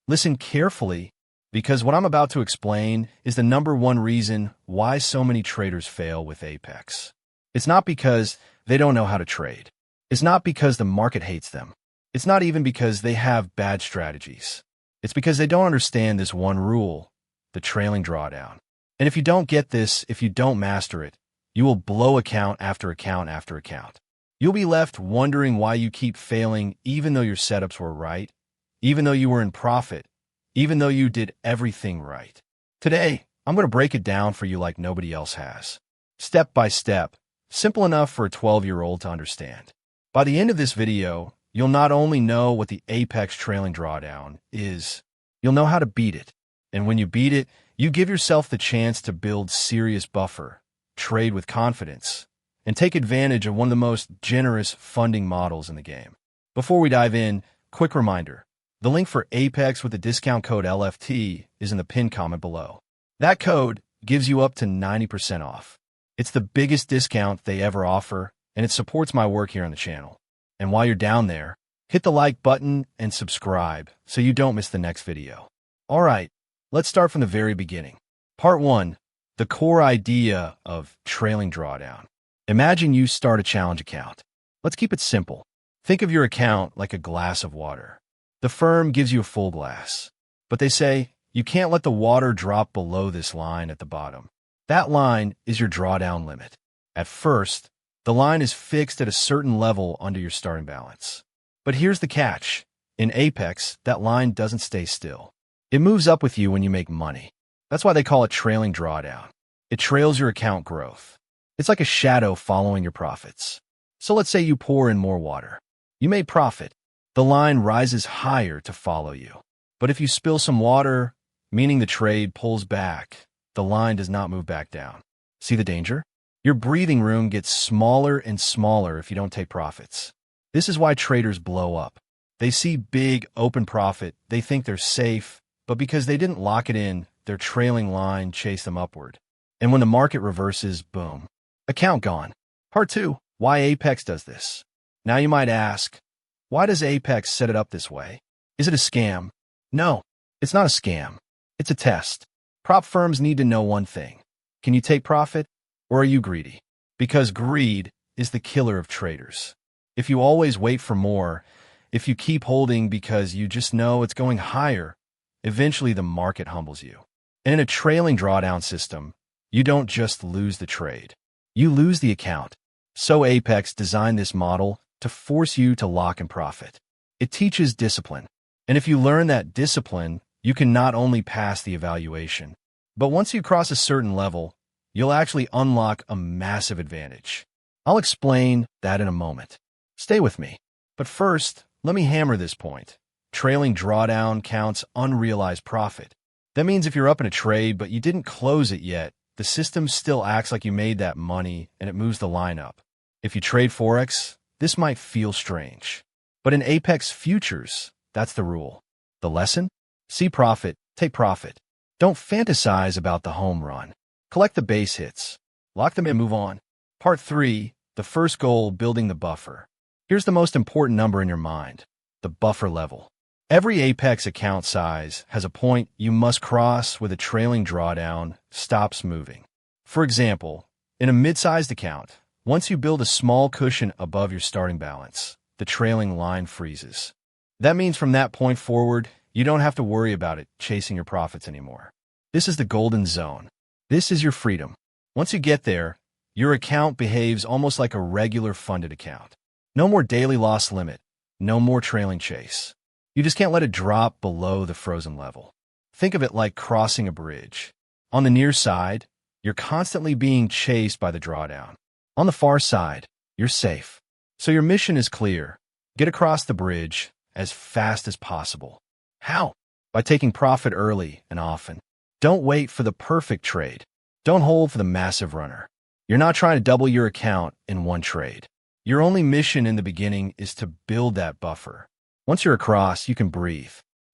Listen carefully, because what I'm about to explain is the number one reason why so many traders fail with Apex. It's not because they don't know how to trade. It's not because the market hates them. It's not even because they have bad strategies. It's because they don't understand this one rule, the trailing drawdown. And if you don't get this, if you don't master it, you will blow account after account after account. You'll be left wondering why you keep failing even though your setups were right, even though you were in profit, even though you did everything right. Today, I'm going to break it down for you like nobody else has. Step by step, simple enough for a 12-year-old to understand. By the end of this video, you'll not only know what the Apex trailing drawdown is, you'll know how to beat it. And when you beat it, you give yourself the chance to build serious buffer, trade with confidence, and take advantage of one of the most generous funding models in the game. Before we dive in, quick reminder. The link for Apex with the discount code LFT is in the pinned comment below. That code gives you up to 90% off. It's the biggest discount they ever offer, and it supports my work here on the channel. And while you're down there, hit the like button and subscribe so you don't miss the next video. All right, let's start from the very beginning. Part 1, the core idea of trailing drawdown. Imagine you start a challenge account. Let's keep it simple. Think of your account like a glass of water. The firm gives you a full glass, but they say you can't let the water drop below this line at the bottom. That line is your drawdown limit. At first, the line is fixed at a certain level under your starting balance. But here's the catch. In Apex, that line doesn't stay still. It moves up with you when you make money. That's why they call it trailing drawdown. It trails your account growth. It's like a shadow following your profits. So let's say you pour in more water. You made profit. The line rises higher to follow you. But if you spill some water, meaning the trade pulls back, the line does not move back down. See the danger? Your breathing room gets smaller and smaller if you don't take profits. This is why traders blow up. They see big open profit, they think they're safe, but because they didn't lock it in, their trailing line chased them upward. And when the market reverses, boom. Account gone. Part 2, why Apex does this. Now you might ask, why does Apex set it up this way? Is it a scam? No, it's not a scam. It's a test. Prop firms need to know one thing. Can you take profit, or are you greedy? Because greed is the killer of traders. If you always wait for more, if you keep holding because you just know it's going higher, eventually the market humbles you. And in a trailing drawdown system, you don't just lose the trade. You lose the account. So Apex designed this model to force you to lock in profit. It teaches discipline. And if you learn that discipline, you can not only pass the evaluation, but once you cross a certain level, you'll actually unlock a massive advantage. I'll explain that in a moment. Stay with me. But first, let me hammer this point. Trailing drawdown counts unrealized profit. That means if you're up in a trade but you didn't close it yet, the system still acts like you made that money and it moves the line up. If you trade Forex, this might feel strange. But in Apex futures, that's the rule. The lesson? See profit, take profit. Don't fantasize about the home run. Collect the base hits. Lock them in and move on. Part 3, the first goal, building the buffer. Here's the most important number in your mind, the buffer level. Every Apex account size has a point you must cross where the trailing drawdown stops moving. For example, in a mid-sized account, once you build a small cushion above your starting balance, the trailing line freezes. That means from that point forward, you don't have to worry about it chasing your profits anymore. This is the golden zone. This is your freedom. Once you get there, your account behaves almost like a regular funded account. No more daily loss limit, no more trailing chase. You just can't let it drop below the frozen level. Think of it like crossing a bridge. On the near side, you're constantly being chased by the drawdown. On the far side, you're safe. So your mission is clear. Get across the bridge as fast as possible. How? By taking profit early and often. Don't wait for the perfect trade. Don't hold for the massive runner. You're not trying to double your account in one trade. Your only mission in the beginning is to build that buffer. Once you're across, you can breathe.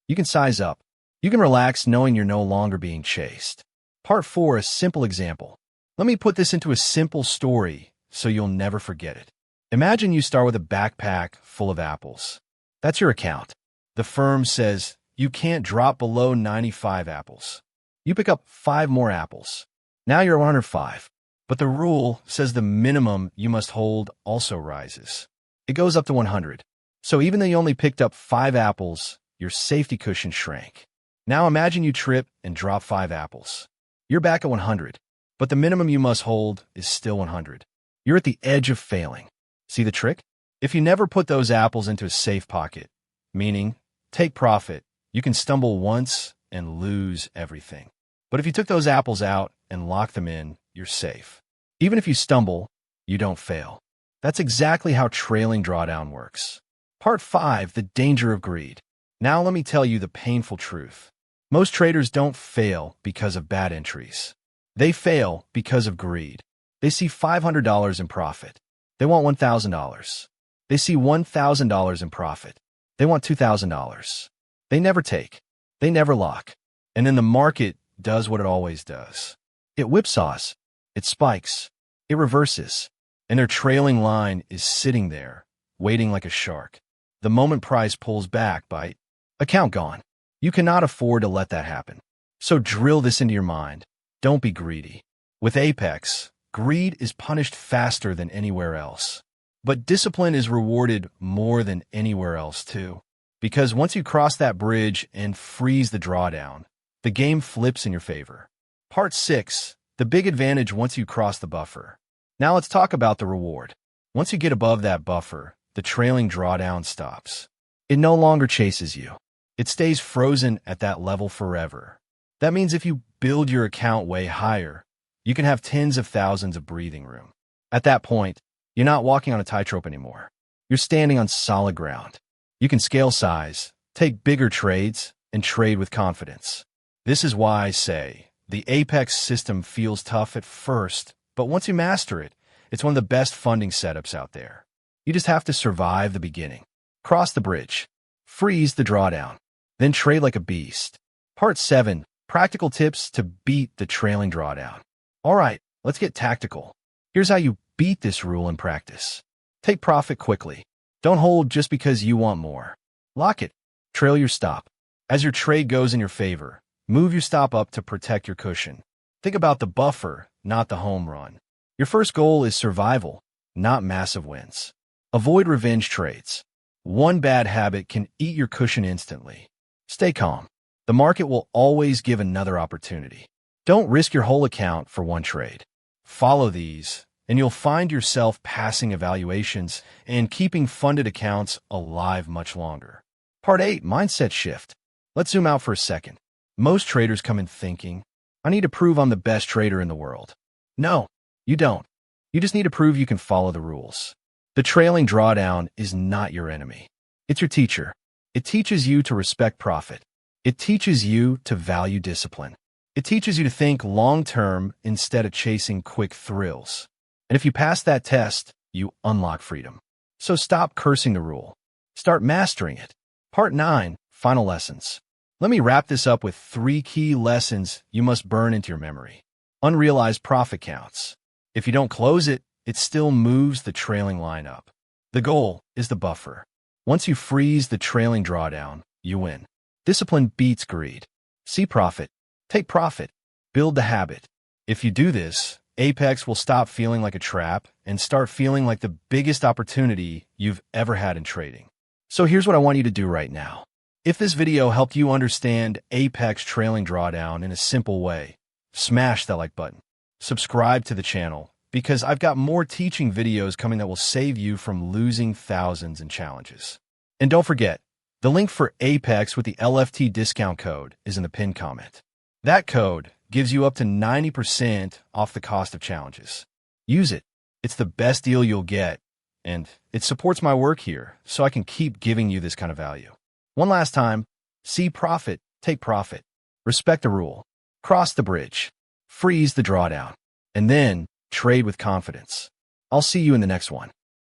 You can size up. You can relax knowing you're no longer being chased. Part 4, a simple example. Let me put this into a simple story so you'll never forget it. Imagine you start with a backpack full of apples. That's your account. The firm says, you can't drop below 95 apples. You pick up 5 more apples. Now you're 105. But the rule says the minimum you must hold also rises. It goes up to 100. So even though you only picked up 5 apples, your safety cushion shrank. Now imagine you trip and drop 5 apples. You're back at 100, but the minimum you must hold is still 100. You're at the edge of failing. See the trick? If you never put those apples into a safe pocket, meaning take profit, you can stumble once and lose everything. But if you took those apples out and locked them in, you're safe. Even if you stumble, you don't fail. That's exactly how trailing drawdown works. Part 5, the danger of greed. Now let me tell you the painful truth. Most traders don't fail because of bad entries. They fail because of greed. They see $500 in profit. They want $1,000. They see $1,000 in profit. They want $2,000. They never take. They never lock. And then the market does what it always does. It whipsaws. It spikes. It reverses. And their trailing line is sitting there, waiting like a shark. The moment price pulls back, bite, account gone. You cannot afford to let that happen. So drill this into your mind. Don't be greedy. With Apex, greed is punished faster than anywhere else. But discipline is rewarded more than anywhere else too. Because once you cross that bridge and freeze the drawdown, the game flips in your favor. Part 6, the big advantage once you cross the buffer. Now let's talk about the reward. Once you get above that buffer, the trailing drawdown stops. It no longer chases you. It stays frozen at that level forever. That means if you build your account way higher, you can have tens of thousands of breathing room. At that point, you're not walking on a tightrope anymore. You're standing on solid ground. You can scale size, take bigger trades, and trade with confidence. This is why I say the Apex system feels tough at first, but once you master it, it's one of the best funding setups out there. You just have to survive the beginning. Cross the bridge. Freeze the drawdown. Then trade like a beast. Part 7, practical tips to beat the trailing drawdown. All right, let's get tactical. Here's how you beat this rule in practice. Take profit quickly. Don't hold just because you want more. Lock it. Trail your stop. As your trade goes in your favor, move your stop up to protect your cushion. Think about the buffer, not the home run. Your first goal is survival, not massive wins. Avoid revenge trades. One bad habit can eat your cushion instantly. Stay calm. The market will always give another opportunity. Don't risk your whole account for one trade. Follow these, and you'll find yourself passing evaluations and keeping funded accounts alive much longer. Part 8, mindset shift. Let's zoom out for a second. Most traders come in thinking, I need to prove I'm the best trader in the world. No, you don't. You just need to prove you can follow the rules. The trailing drawdown is not your enemy. It's your teacher. It teaches you to respect profit. It teaches you to value discipline. It teaches you to think long-term instead of chasing quick thrills. And if you pass that test, you unlock freedom. So stop cursing the rule. Start mastering it. Part 9, final lessons. Let me wrap this up with 3 key lessons you must burn into your memory. Unrealized profit counts. If you don't close it, it still moves the trailing line up. The goal is the buffer. Once you freeze the trailing drawdown, you win. Discipline beats greed. See profit. Take profit. Build the habit. If you do this, Apex will stop feeling like a trap and start feeling like the biggest opportunity you've ever had in trading. So here's what I want you to do right now. If this video helped you understand Apex trailing drawdown in a simple way, smash that like button. Subscribe to the channel, because I've got more teaching videos coming that will save you from losing thousands in challenges. And don't forget, the link for Apex with the LFT discount code is in the pinned comment. That code gives you up to 90% off the cost of challenges. Use it. It's the best deal you'll get, and it supports my work here, so I can keep giving you this kind of value. One last time, see profit, take profit, respect the rule, cross the bridge, freeze the drawdown, and then trade with confidence. I'll see you in the next one.